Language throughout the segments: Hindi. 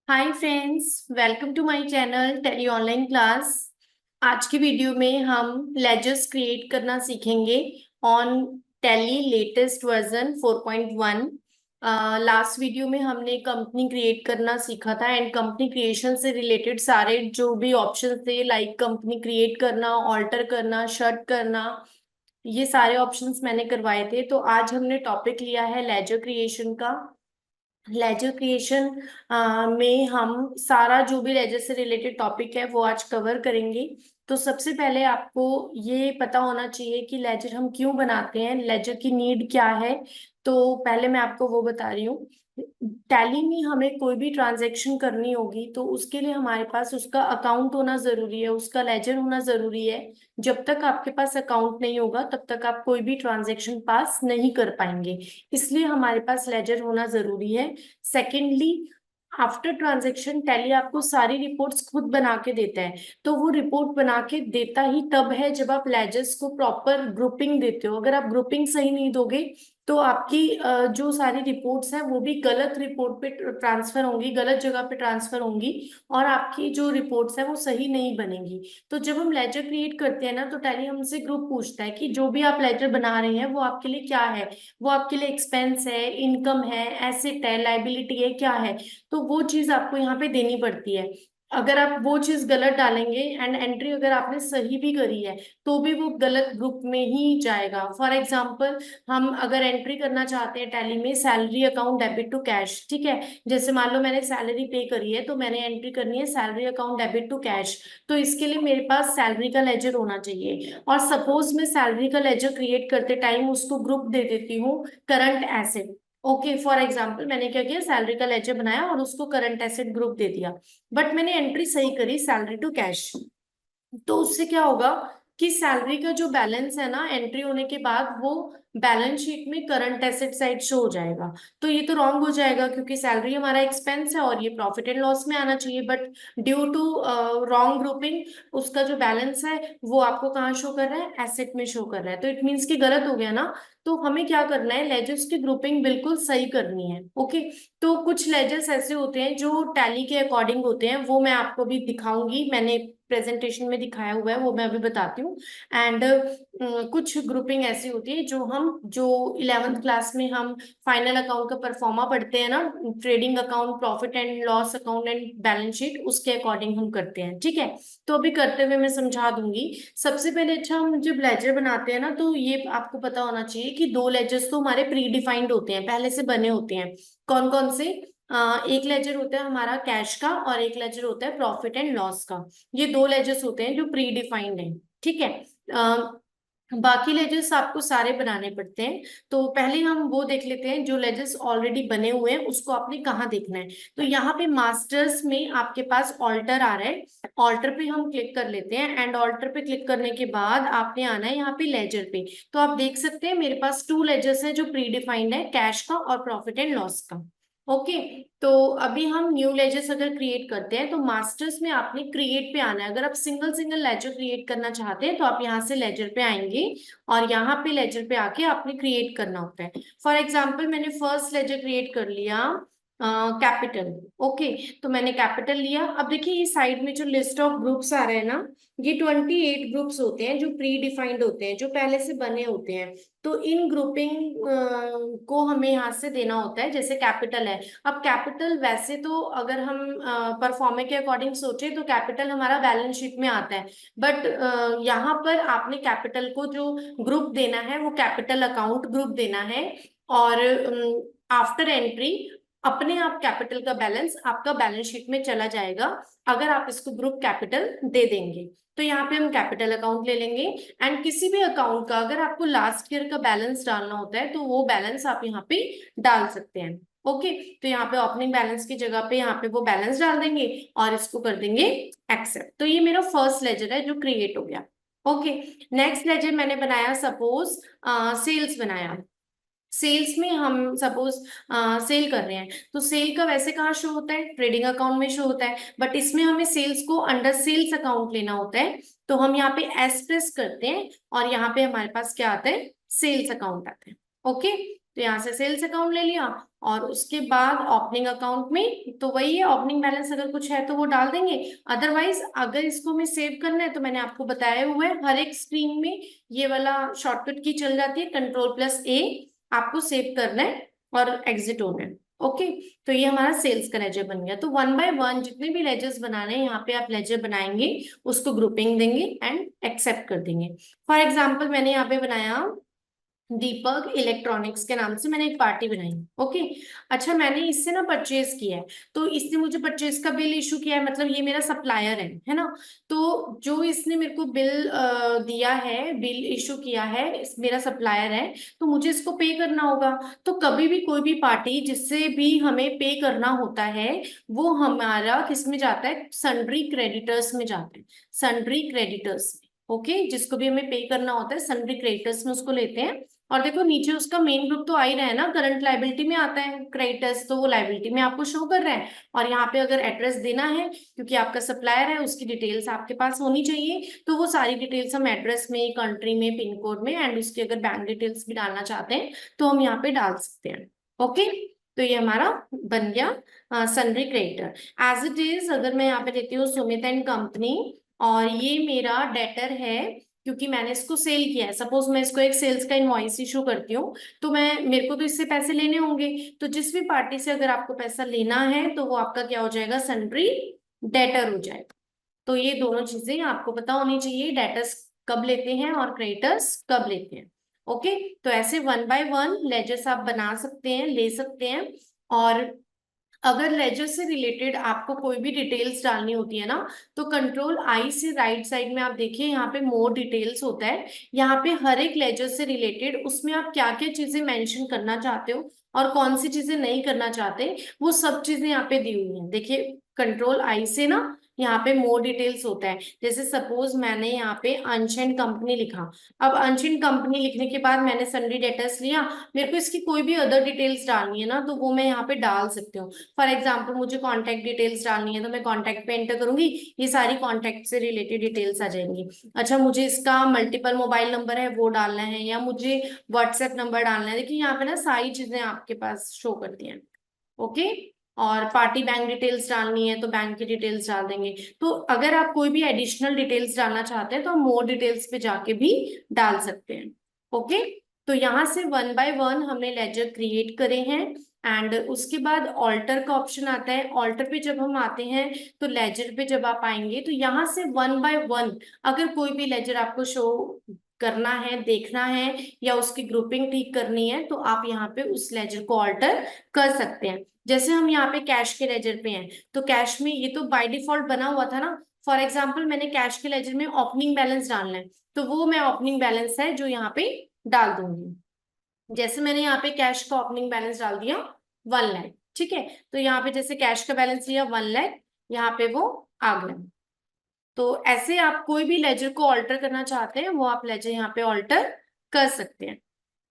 Hi friends, welcome to my channel Tally online class. आज की वीडियो में हम लेजर्स क्रिएट करना सीखेंगे on Tally latest version 4.1। Last video में हमने कंपनी क्रिएट करना सीखा था एंड कंपनी क्रिएशन से रिलेटेड सारे जो भी ऑप्शंस थे, लाइक कंपनी क्रिएट करना, ऑल्टर करना, शट करना, ये सारे ऑप्शंस मैंने करवाए थे। तो आज हमने टॉपिक लिया है लेजर क्रिएशन का। लेजर क्रिएशन में हम सारा जो भी लेजर से रिलेटेड टॉपिक है वो आज कवर करेंगे। तो सबसे पहले आपको ये पता होना चाहिए कि लेजर हम क्यों बनाते हैं, लेजर की नीड क्या है। तो पहले मैं आपको वो बता रही हूँ। टैली में हमें कोई भी ट्रांजैक्शन करनी होगी तो उसके लिए हमारे पास उसका अकाउंट होना जरूरी है, उसका लेजर होना जरूरी है। जब तक आपके पास अकाउंट नहीं होगा तब तक आप कोई भी ट्रांजैक्शन पास नहीं कर पाएंगे, इसलिए हमारे पास लेजर होना जरूरी है। सेकेंडली, आफ्टर ट्रांजैक्शन टैली आपको सारी रिपोर्ट्स खुद बना के देता है। तो वो रिपोर्ट बना के देता ही तब है जब आप लेजर्स को प्रॉपर ग्रुपिंग देते हो। अगर आप ग्रुपिंग सही नहीं दोगे तो आपकी जो सारी रिपोर्ट्स हैं वो भी गलत रिपोर्ट पे ट्रांसफर होंगी, गलत जगह पे ट्रांसफर होंगी, और आपकी जो रिपोर्ट्स है वो सही नहीं बनेंगी। तो जब हम लेजर क्रिएट करते हैं ना तो टैली हमसे ग्रुप पूछता है कि जो भी आप लेजर बना रहे हैं वो आपके लिए क्या है। वो आपके लिए एक्सपेंस है, इनकम है, एसेट है, लाइबिलिटी है, क्या है। तो वो चीज आपको यहाँ पे देनी पड़ती है। अगर आप वो चीज गलत डालेंगे एंड एंट्री अगर आपने सही भी करी है तो भी वो गलत ग्रुप में ही जाएगा। फॉर एग्जाम्पल, हम अगर एंट्री करना चाहते हैं टैली में salary account debit to cash, ठीक है। जैसे मान लो मैंने सैलरी पे करी है तो मैंने एंट्री करनी है salary account debit to cash. तो इसके लिए मेरे पास सैलरी का लेजर होना चाहिए। और सपोज मैं सैलरी का लेजर क्रिएट करते टाइम उसको ग्रुप दे देती हूँ current asset. Okay, for example मैंने क्या किया, सैलरी का लेजर बनाया और उसको करंट एसेट ग्रुप दे दिया। बट मैंने एंट्री सही करी सैलरी टू कैश। तो उससे क्या होगा कि सैलरी का जो बैलेंस है ना एंट्री होने के बाद वो बैलेंस शीट में करंट एसेट साइड शो हो जाएगा। तो ये तो रॉन्ग हो जाएगा क्योंकि सैलरी हमारा एक्सपेंस है और ये प्रॉफिट एंड लॉस में आना चाहिए। But due to wrong grouping उसका जो बैलेंस है वो आपको कहाँ शो कर रहा है, एसेट में शो कर रहा है। तो इट मीन्स कि गलत हो गया ना। तो हमें क्या करना है, लेजर्स की ग्रुपिंग बिल्कुल सही करनी है। ओके, तो कुछ लेजर्स ऐसे होते हैं जो टैली के अकॉर्डिंग होते हैं, वो मैं आपको भी दिखाऊंगी। मैंने प्रेजेंटेशन में दिखाया हुआ है, वो मैं अभी बताती हूँ। एंड कुछ ग्रुपिंग ऐसी होती है जो हम जो 11th क्लास में हम फाइनल अकाउंट का परफॉर्मा पढ़ते हैं ना, trading account, profit and loss account and balance sheet, उसके अकॉर्डिंग हम करते हैं, ठीक है। तो अभी करते हुए मैं समझा दूंगी। सबसे पहले अच्छा, हम जब लेजर बनाते हैं ना तो ये आपको पता होना चाहिए कि दो लेजर्स तो हमारे प्री डिफाइंड होते हैं, पहले से बने होते हैं। कौन कौन से? एक लेजर होता है हमारा कैश का और एक लेजर होता है प्रॉफिट एंड लॉस का। ये दो लेजर्स होते हैं जो प्री डिफाइंड है, ठीक है। बाकी लेजर्स आपको सारे बनाने पड़ते हैं। तो पहले हम वो देख लेते हैं जो लेजर्स ऑलरेडी बने हुए हैं उसको आपने कहाँ देखना है। तो यहाँ पे मास्टर्स में आपके पास ऑल्टर आ रहा है। ऑल्टर पे हम क्लिक कर लेते हैं एंड ऑल्टर पे क्लिक करने के बाद आपने आना है यहाँ पे लेजर पे। तो आप देख सकते हैं मेरे पास टू लेजर्स हैं जो प्री डिफाइंड है, कैश का और प्रॉफिट एंड लॉस का। ओके, तो अभी हम न्यू लेजर्स अगर क्रिएट करते हैं तो मास्टर्स में आपने क्रिएट पे आना है। अगर आप सिंगल सिंगल लेजर क्रिएट करना चाहते हैं तो आप यहाँ से लेजर पे आएंगे और यहाँ पे लेजर पे आके आपने क्रिएट करना होता है। फॉर एग्जाम्पल मैंने फर्स्ट लेजर क्रिएट कर लिया कैपिटल। ओके, तो मैंने कैपिटल लिया। अब देखिए ये साइड में जो लिस्ट ऑफ ग्रुप्स आ रहे हैं ना, ये 28 ग्रुप्स होते हैं जो प्री डिफाइंड होते हैं, जो पहले से बने होते हैं। तो इन ग्रुपिंग को हमें यहाँ से देना होता है। जैसे कैपिटल है, अब कैपिटल वैसे तो अगर हम परफॉर्मे के अकॉर्डिंग सोचे तो कैपिटल हमारा बैलेंस शीट में आता है। बट यहाँ पर आपने कैपिटल को जो ग्रुप देना है वो कैपिटल अकाउंट ग्रुप देना है। और आफ्टर एंट्री अपने आप कैपिटल का बैलेंस आपका बैलेंस शीट में चला जाएगा अगर आप इसको ग्रुप कैपिटल दे देंगे। तो यहाँ पे हम कैपिटल अकाउंट ले लेंगे। एंड किसी भी अकाउंट का अगर आपको लास्ट ईयर का बैलेंस डालना होता है तो वो बैलेंस आप यहाँ पे डाल सकते हैं। ओके, तो यहाँ पे ओपनिंग बैलेंस की जगह पे यहाँ पे वो बैलेंस डाल देंगे और इसको कर देंगे एक्सेप्ट। तो ये मेरा फर्स्ट लेजर है जो क्रिएट हो गया। ओके, नेक्स्ट लेजर मैंने बनाया, सपोज सेल्स बनाया। सेल्स में हम सपोज सेल कर रहे हैं तो सेल का वैसे कहाँ शो होता है, ट्रेडिंग अकाउंट में शो होता है। बट इसमें हमें सेल्स को अंडर सेल्स अकाउंट लेना होता है। तो हम यहाँ पे एस प्रेस करते हैं और यहाँ पे हमारे पास क्या आता है, सेल्स अकाउंट आता है। ओके, तो यहाँ से सेल्स अकाउंट ले लिया, और उसके बाद ओपनिंग अकाउंट में तो वही है, ओपनिंग बैलेंस अगर कुछ है तो वो डाल देंगे। अदरवाइज अगर इसको हमें सेव करना है तो मैंने आपको बताया हुआ है, हर एक स्क्रीन में ये वाला शॉर्टकट की चल जाती है, Ctrl+A, आपको सेव करना है और एग्जिट होना है। ओके, तो ये हमारा सेल्स का लेजर बन गया। तो वन बाय वन जितने भी लेजर्स बनाने हैं यहाँ पे आप लेजर बनाएंगे, उसको ग्रुपिंग देंगे एंड एक्सेप्ट कर देंगे। फॉर एग्जाम्पल मैंने यहाँ पे बनाया दीपक इलेक्ट्रॉनिक्स के नाम से, मैंने एक पार्टी बनाई। ओके, अच्छा मैंने इससे ना परचेज किया है, तो इसने मुझे परचेज का बिल इशू किया है, मतलब ये मेरा सप्लायर है ना। तो जो इसने मेरे को बिल दिया है, बिल इशू किया है, मेरा सप्लायर है, तो मुझे इसको पे करना होगा। तो कभी भी कोई भी पार्टी जिससे भी हमें पे करना होता है, वो हमारा किस में जाता है, सन्ड्री क्रेडिटर्स में जाता है, सन्ड्री क्रेडिटर्स में। ओके, जिसको भी हमें पे करना होता है सन्ड्री क्रेडिटर्स में उसको लेते हैं। और देखो नीचे उसका मेन ग्रुप तो आ ही रहा है ना, करंट लाइबिलिटी में आता है क्रेडिटर्स, तो वो लाइबिलिटी में आपको शो कर रहा है। और यहाँ पे अगर एड्रेस देना है, क्योंकि आपका सप्लायर है, उसकी डिटेल्स आपके पास होनी चाहिए, तो वो सारी डिटेल्स हम एड्रेस में, कंट्री में, पिन कोड में, एंड उसकी अगर बैंक डिटेल्स भी डालना चाहते हैं तो हम यहाँ पे डाल सकते हैं। ओके, तो ये हमारा बन गया sundry creditor. As it is अगर मैं यहाँ पे देती हूँ सुमित एंड कंपनी, और ये मेरा डेटर है क्योंकि मैंने इसको सेल किया है। सपोज मैं इसको एक सेल्स का इनवॉइस इशू करती हूँ, तो मैं, मेरे को तो इससे पैसे लेने होंगे, तो जिस भी पार्टी से अगर आपको पैसा लेना है तो वो आपका क्या हो जाएगा, सन्ड्री डेटर हो जाएगा। तो ये दोनों चीजें आपको पता होनी चाहिए, डेटर्स कब लेते हैं और क्रेडिटर्स कब लेते हैं। ओके, तो ऐसे वन बाय वन लेजर्स आप बना सकते हैं, ले सकते हैं। और अगर लेजर से रिलेटेड आपको कोई भी डिटेल्स डालनी होती है ना, तो Ctrl+I से राइट साइड में आप देखिए, यहाँ पे मोर डिटेल्स होता है। यहाँ पे हर एक लेजर से रिलेटेड उसमें आप क्या क्या चीजें मेंशन करना चाहते हो और कौन सी चीजें नहीं करना चाहते, वो सब चीजें यहाँ पे दी हुई हैं। देखिए Ctrl+I से ना यहाँ पे मोर डिटेल्स होता है। जैसे सपोज मैंने यहाँ पे अनशेंड कंपनी लिखा, अब अनशेंड कंपनी लिखने के बाद मैंने सन्ड्री डेटर्स लिया, मेरे को इसकी कोई भी अदर डिटेल्स डालनी है ना, तो वो मैं यहाँ पे डाल सकती हूँ। फॉर एग्जाम्पल मुझे कॉन्टैक्ट डिटेल्स डालनी है, तो मैं कॉन्टैक्ट पे एंटर करूंगी, ये सारी कॉन्टैक्ट से रिलेटेड डिटेल्स आ जाएंगी। अच्छा मुझे इसका मल्टीपल मोबाइल नंबर है वो डालना है, या मुझे व्हाट्सएप नंबर डालना है, देखिए यहाँ पे ना सारी चीजें आपके पास शो करती हैं। ओके, और पार्टी बैंक डिटेल्स डालनी है तो बैंक की डिटेल्स डाल देंगे। तो अगर आप कोई भी एडिशनल डिटेल्स डालना चाहते हैं तो हम मोर डिटेल्स पे जाके भी डाल सकते हैं। ओके, तो यहाँ से वन बाय वन हमने लेजर क्रिएट करे हैं। एंड उसके बाद ऑल्टर का ऑप्शन आता है। ऑल्टर पे जब हम आते हैं तो लेजर पे जब आप आएंगे तो यहाँ से वन बाय वन अगर कोई भी लेजर आपको शो करना है, देखना है, या उसकी ग्रुपिंग ठीक करनी है, तो आप यहाँ पे उस लेजर को ऑल्टर कर सकते हैं। जैसे हम यहाँ पे कैश के लेजर पे हैं, तो कैश में ये तो बाय डिफॉल्ट बना हुआ था ना। फॉर एग्जाम्पल मैंने कैश के लेजर में ओपनिंग बैलेंस डालना है, तो वो मैं ओपनिंग बैलेंस है जो यहाँ पे डाल दूंगी। जैसे मैंने यहाँ पे कैश का ओपनिंग बैलेंस डाल दिया 1 लाख, ठीक है, तो यहाँ पे जैसे कैश का बैलेंस लिया 1 लाख, यहाँ पे वो आ गया। तो ऐसे आप कोई भी लेजर को ऑल्टर करना चाहते हैं वो आप लेजर यहाँ पे ऑल्टर कर सकते हैं।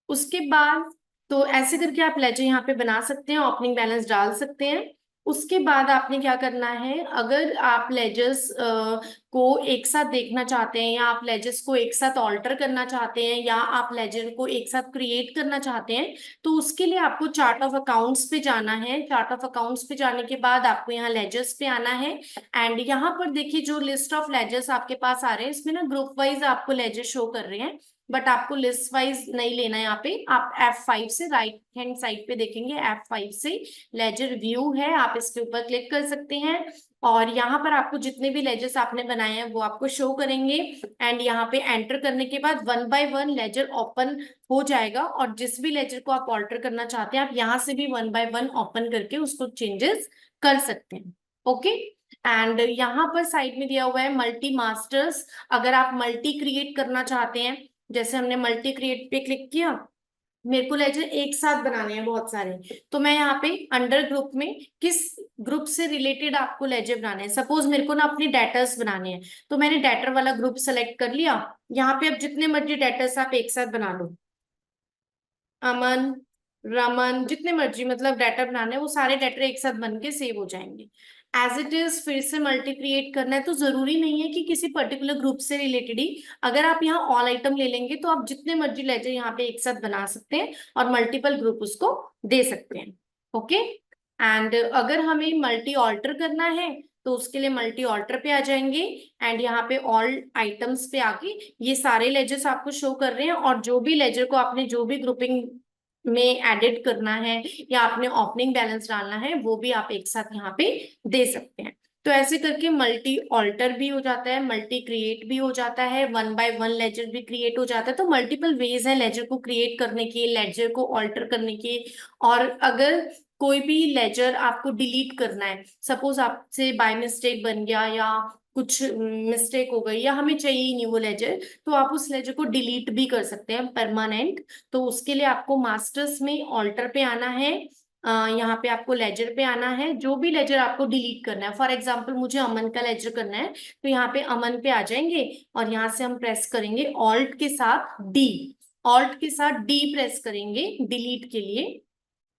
उसके बाद तो ऐसे करके आप लेजर यहाँ पे बना सकते हैं, ओपनिंग बैलेंस डाल सकते हैं। उसके बाद आपने क्या करना है, अगर आप लेजर्स को एक साथ देखना चाहते हैं, या आप लेजर्स को एक साथ ऑल्टर करना चाहते हैं, या आप लेजर को एक साथ क्रिएट करना चाहते हैं, तो उसके लिए आपको चार्ट ऑफ अकाउंट्स पे जाना है। चार्ट ऑफ अकाउंट्स पे जाने के बाद आपको यहाँ लेजर्स पे आना है। एंड यहाँ पर देखिए जो लिस्ट ऑफ लेजर्स आपके पास आ रहे हैं, इसमें ना ग्रुप वाइज आपको लेजर शो कर रहे हैं, बट आपको लिस्ट वाइज नहीं लेना है। यहाँ पे आप F5 से राइट हैंड साइड पे देखेंगे, F5 से लेजर व्यू है, आप इसके ऊपर क्लिक कर सकते हैं। और यहाँ पर आपको जितने भी लेजर्स आपने बनाए हैं वो आपको शो करेंगे। एंड यहाँ पे एंटर करने के बाद one by one ledger open हो जाएगा, और जिस भी लेजर को आप ऑल्टर करना चाहते हैं आप यहाँ से भी वन बाय वन ओपन करके उसको चेंजेस कर सकते हैं। ओके, एंड यहाँ पर साइड में दिया हुआ है मल्टी मास्टर्स। अगर आप मल्टी क्रिएट करना चाहते हैं, जैसे हमने मल्टी क्रिएट पे क्लिक किया, मेरे को लेजर एक साथ बनाने हैं बहुत सारे, तो मैं यहाँ पे अंडर ग्रुप में किस ग्रुप से रिलेटेड आपको लेजर बनाने हैं, सपोज मेरे को ना अपनी डेटर्स बनाने हैं, तो मैंने डेटर वाला ग्रुप सेलेक्ट कर लिया। यहाँ पे अब जितने मर्जी डेटर्स आप एक साथ बना लो, अमन, रमन, जितने मर्जी मतलब डेटर बनाने हैं, वो सारे डेटर एक साथ बन के सेव हो जाएंगे। एज इट इज फिर से मल्टी क्रिएट करना है, तो जरूरी नहीं है कि किसी पर्टिकुलर ग्रुप से रिलेटेड ही। अगर आप यहाँ ऑल आइटम ले लेंगे तो आप जितने मर्जी लेजर यहाँ पे एक साथ बना सकते हैं और मल्टीपल ग्रुप उसको दे सकते हैं। ओके। एंड अगर हमें मल्टी ऑल्टर करना है तो उसके लिए मल्टी ऑल्टर पे आ जाएंगे एंड यहाँ पे ऑल आइटम्स पे आके ये सारे लेजर्स आपको शो कर रहे हैं, और जो भी लेजर को आपने जो भी ग्रुपिंग में एडिट करना है या आपने ओपनिंग बैलेंस डालना है वो भी आप एक साथ यहाँ पे दे सकते हैं। तो ऐसे करके मल्टी ऑल्टर भी हो जाता है, मल्टी क्रिएट भी हो जाता है, वन बाय वन लेजर भी क्रिएट हो जाता है। तो मल्टीपल वेज है लेजर को क्रिएट करने के, लेजर को ऑल्टर करने के। और अगर कोई भी लेजर आपको डिलीट करना है, सपोज आपसे बाय मिस्टेक बन गया या कुछ मिस्टेक हो गई या हमें चाहिए ही नहीं वो लेजर, तो आप उस लेजर को डिलीट भी कर सकते हैं परमानेंट। तो उसके लिए आपको मास्टर्स में ऑल्टर पे आना है, यहाँ पे आपको लेजर पे आना है, जो भी लेजर आपको डिलीट करना है। फॉर एग्जांपल मुझे अमन का लेजर करना है, तो यहाँ पे अमन पे आ जाएंगे और यहाँ से हम प्रेस करेंगे ऑल्ट के साथ डी, ऑल्ट के साथ डी प्रेस करेंगे डिलीट के लिए,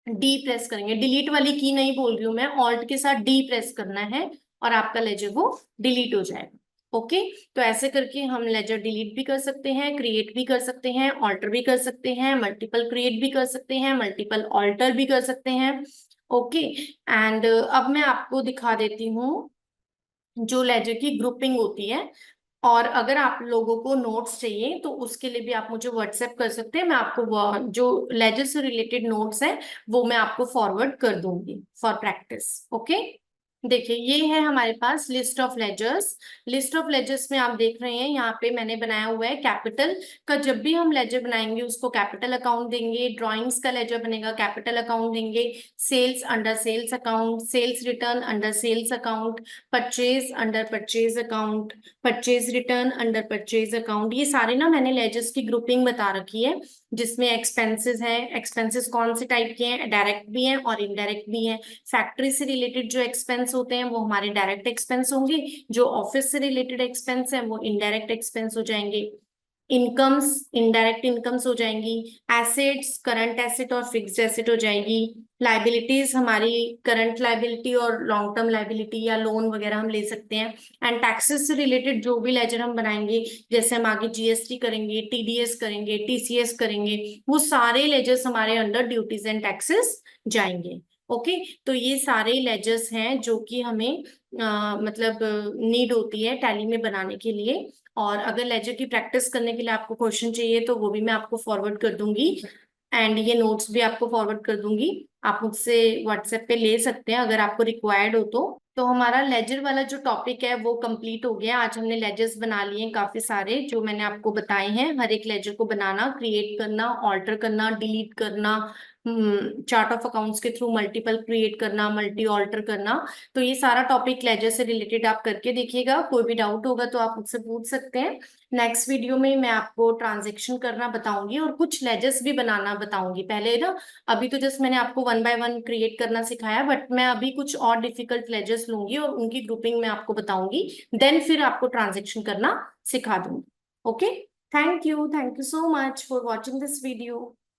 डी प्रेस करेंगे, डिलीट वाली की नहीं बोल रही हूँ मैं, ऑल्ट के साथ डी प्रेस करना है और आपका लेजर वो डिलीट हो जाएगा। ओके। तो ऐसे करके हम लेजर डिलीट भी कर सकते हैं, क्रिएट भी कर सकते हैं, ऑल्टर भी कर सकते हैं, मल्टीपल क्रिएट भी कर सकते हैं, मल्टीपल ऑल्टर भी कर सकते हैं। ओके। एंड अब मैं आपको दिखा देती हूँ जो लेजर की ग्रुपिंग होती है। और अगर आप लोगों को नोट्स चाहिए तो उसके लिए भी आप मुझे व्हाट्सएप कर सकते हैं, मैं आपको जो लेजर से रिलेटेड नोट्स हैं वो मैं आपको फॉरवर्ड कर दूंगी फॉर प्रैक्टिस। ओके। देखिए ये है हमारे पास list of ledgers. List of ledgers में आप देख रहे हैं यहाँ पे मैंने बनाया हुआ है कैपिटल का, जब भी हम लेजर बनाएंगे उसको कैपिटल अकाउंट देंगे, ड्राइंग्स का लेजर बनेगा कैपिटल अकाउंट देंगे, sales under sales account, sales return under sales account, purchase under purchase account, purchase return under purchase account. ये सारे ना मैंने लेजर्स की ग्रुपिंग बता रखी है, जिसमें एक्सपेंसेस है, एक्सपेंसेस कौन से टाइप के हैं, डायरेक्ट भी हैं और इनडायरेक्ट भी हैं। फैक्ट्री से रिलेटेड जो एक्सपेंस होते हैं वो हमारे डायरेक्ट एक्सपेंस होंगे, जो ऑफिस से रिलेटेड एक्सपेंस है वो इनडायरेक्ट एक्सपेंस हो जाएंगे। इनकम्स इनडायरेक्ट इनकम्स हो जाएंगी, एसेट्स करंट एसेट और फिक्स्ड एसेट हो जाएगी, लाइबिलिटीज हमारी करंट लाइबिलिटी और लॉन्ग टर्म लाइबिलिटी या लोन वगैरह हम ले सकते हैं। एंड टैक्सेस से रिलेटेड जो भी लेजर हम बनाएंगे, जैसे हम आगे जीएसटी करेंगे, टीडीएस करेंगे, टीसीएस करेंगे, वो सारे लेजर्स हमारे अंडर ड्यूटीज एंड टैक्सेस जाएंगे। ओके। तो ये सारे लेजर्स हैं जो कि हमें मतलब नीड होती है टैली में बनाने के लिए। और अगर लेजर की प्रैक्टिस करने के लिए आपको क्वेश्चन चाहिए तो वो भी मैं आपको फॉरवर्ड कर दूंगी, एंड ये नोट्स भी आपको फॉरवर्ड कर दूंगी। आप मुझसे व्हाट्सएप पे ले सकते हैं अगर आपको रिक्वायर्ड हो तो हमारा लेजर वाला जो टॉपिक है वो कंप्लीट हो गया। आज हमने लेजर्स बना लिए हैं काफी सारे, जो मैंने आपको बताए हैं, हर एक लेजर को बनाना, क्रिएट करना, ऑल्टर करना, डिलीट करना, चार्ट ऑफ अकाउंट्स के थ्रू मल्टीपल क्रिएट करना, मल्टी ऑल्टर करना। तो ये सारा टॉपिक लेजर से रिलेटेड आप करके देखिएगा, कोई भी डाउट होगा तो आप मुझसे पूछ सकते हैं। नेक्स्ट वीडियो में मैं आपको ट्रांजेक्शन करना बताऊंगी और कुछ लेजर्स भी बनाना बताऊंगी। पहले ना, अभी तो जस्ट मैंने आपको वन बाय वन क्रिएट करना सिखाया, बट मैं अभी कुछ और डिफिकल्ट लेजर्स लूंगी और उनकी ग्रुपिंग में आपको बताऊंगी, देन फिर आपको ट्रांजेक्शन करना सिखा दूंगी। Okay. Thank you so much for watching this video.